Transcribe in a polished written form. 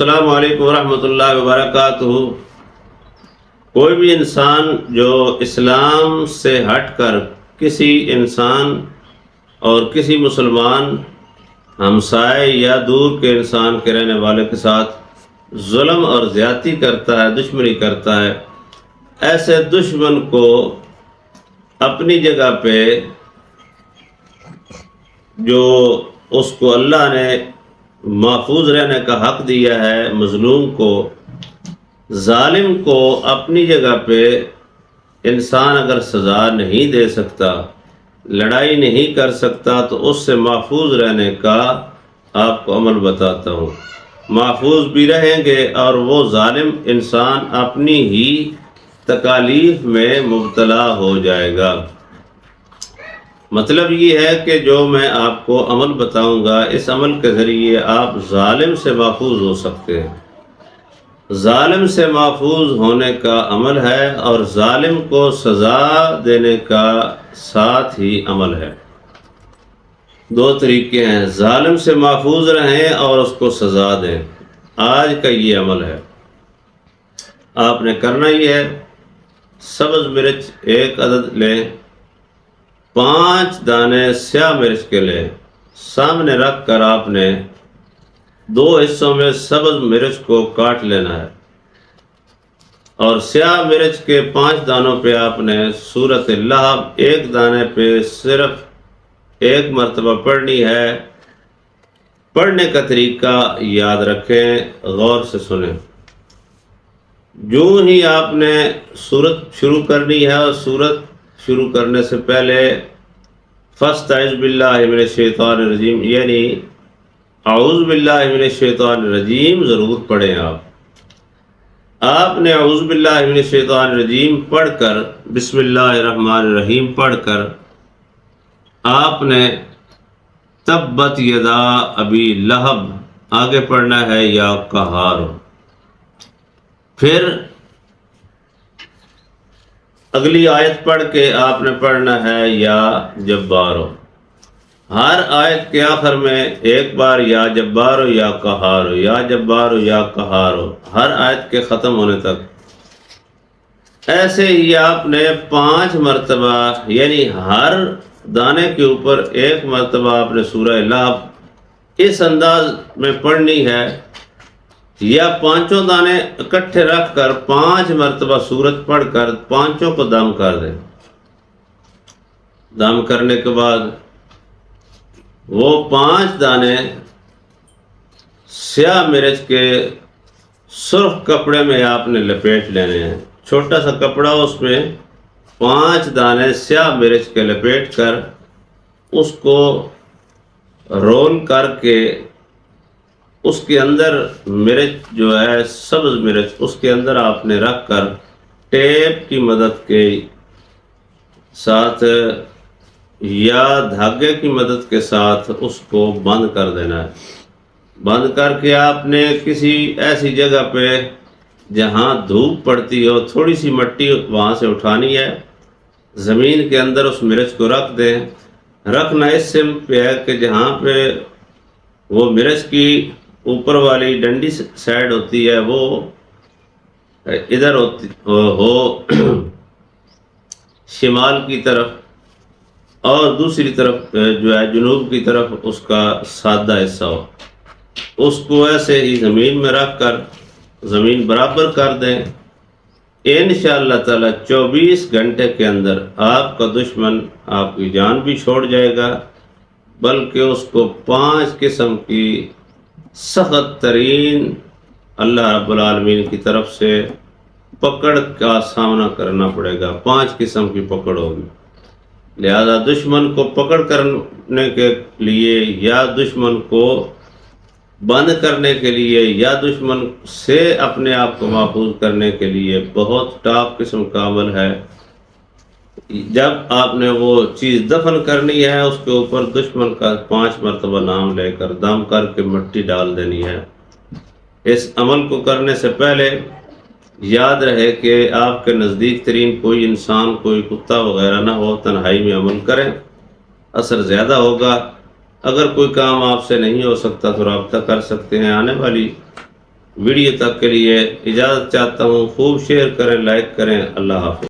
السلام علیکم ورحمۃ اللہ وبرکاتہ۔ کوئی بھی انسان جو اسلام سے ہٹ کر کسی انسان اور کسی مسلمان ہمسائے یا دور کے انسان کے رہنے والے کے ساتھ ظلم اور زیادتی کرتا ہے، دشمنی کرتا ہے، ایسے دشمن کو اپنی جگہ پہ جو اس کو اللہ نے محفوظ رہنے کا حق دیا ہے، مظلوم کو، ظالم کو اپنی جگہ پہ انسان اگر سزا نہیں دے سکتا، لڑائی نہیں کر سکتا، تو اس سے محفوظ رہنے کا آپ کو عمل بتاتا ہوں۔ محفوظ بھی رہیں گے اور وہ ظالم انسان اپنی ہی تکالیف میں مبتلا ہو جائے گا۔ مطلب یہ ہے کہ جو میں آپ کو عمل بتاؤں گا، اس عمل کے ذریعے آپ ظالم سے محفوظ ہو سکتے ہیں۔ ظالم سے محفوظ ہونے کا عمل ہے اور ظالم کو سزا دینے کا ساتھ ہی عمل ہے۔ دو طریقے ہیں، ظالم سے محفوظ رہیں اور اس کو سزا دیں۔ آج کا یہ عمل ہے، آپ نے کرنا یہ ہے، سبز مرچ 1 عدد لیں، 5 دانے سیاہ مرچ کے لیں، سامنے رکھ کر آپ نے 2 حصوں میں سبز مرچ کو کاٹ لینا ہے، اور سیاہ مرچ کے 5 دانوں پہ آپ نے سورۃ اللہب 1 دانے پہ صرف 1 مرتبہ پڑھنی ہے۔ پڑھنے کا طریقہ یاد رکھیں، غور سے سنیں۔ جو ہی آپ نے سورت شروع کرنی ہے، اور سورت شروع کرنے سے پہلے فاستعذ باللہ من الشیطان الرجیم یعنی اعوذ باللہ من الشیطان الرجیم ضرور پڑھیں۔ آپ نے اعوذ باللہ من الشیطان الرجیم پڑھ کر بسم اللہ الرحمن الرحیم پڑھ کر آپ نے تبت یدا ابی لہب آگے پڑھنا ہے، یا قہار۔ پھر اگلی آیت پڑھ کے آپ نے پڑھنا ہے یا جبارو۔ ہر آیت کے آخر میں ایک بار یا جبارو یا قہارو، یا جبارو یا قہارو، ہر آیت کے ختم ہونے تک۔ ایسے ہی آپ نے 5 مرتبہ یعنی ہر دانے کے اوپر 1 مرتبہ آپ نے سورہ لہب اس انداز میں پڑھنی ہے، یا 5 دانے اکٹھے رکھ کر 5 مرتبہ سورت پڑھ کر 5 کو دم کر دیں۔ دم کرنے کے بعد وہ 5 دانے سیاہ مرچ کے سرخ کپڑے میں آپ نے لپیٹ لینے ہیں۔ چھوٹا سا کپڑا، اس میں 5 دانے سیاہ مرچ کے لپیٹ کر اس کو رول کر کے اس کے اندر مرچ جو ہے سبز مرچ اس کے اندر آپ نے رکھ کر ٹیپ کی مدد کے ساتھ یا دھاگے کی مدد کے ساتھ اس کو بند کر دینا ہے۔ بند کر کے آپ نے کسی ایسی جگہ پہ جہاں دھوپ پڑتی ہو، تھوڑی سی مٹی وہاں سے اٹھانی ہے، زمین کے اندر اس مرچ کو رکھ دیں۔ رکھنا اس سمت پہ ہے کہ جہاں پہ وہ مرچ کی اوپر والی ڈنڈی سائڈ ہوتی ہے وہ ادھر ہوتی ہو شمال کی طرف، اور دوسری طرف جو ہے جنوب کی طرف اس کا سادہ حصہ ہو۔ اس کو ایسے ہی زمین میں رکھ کر زمین برابر کر دیں۔ انشاءاللہ تعالی 24 گھنٹے کے اندر آپ کا دشمن آپ کی جان بھی چھوڑ جائے گا، بلکہ اس کو 5 قسم کی سخت ترین اللہ رب العالمین کی طرف سے پکڑ کا سامنا کرنا پڑے گا۔ 5 قسم کی پکڑ ہوگی۔ لہذا دشمن کو پکڑ کرنے کے لیے، یا دشمن کو بند کرنے کے لیے، یا دشمن سے اپنے آپ کو محفوظ کرنے کے لیے بہت ٹاپ قسم کا عمل ہے۔ جب آپ نے وہ چیز دفن کرنی ہے، اس کے اوپر دشمن کا 5 مرتبہ نام لے کر دم کر کے مٹی ڈال دینی ہے۔ اس عمل کو کرنے سے پہلے یاد رہے کہ آپ کے نزدیک ترین کوئی انسان، کوئی کتا وغیرہ نہ ہو، تنہائی میں عمل کریں، اثر زیادہ ہوگا۔ اگر کوئی کام آپ سے نہیں ہو سکتا تو رابطہ کر سکتے ہیں۔ آنے والی ویڈیو تک کے لیے اجازت چاہتا ہوں. خوب شیئر کریں، لائک کریں. اللہ حافظ.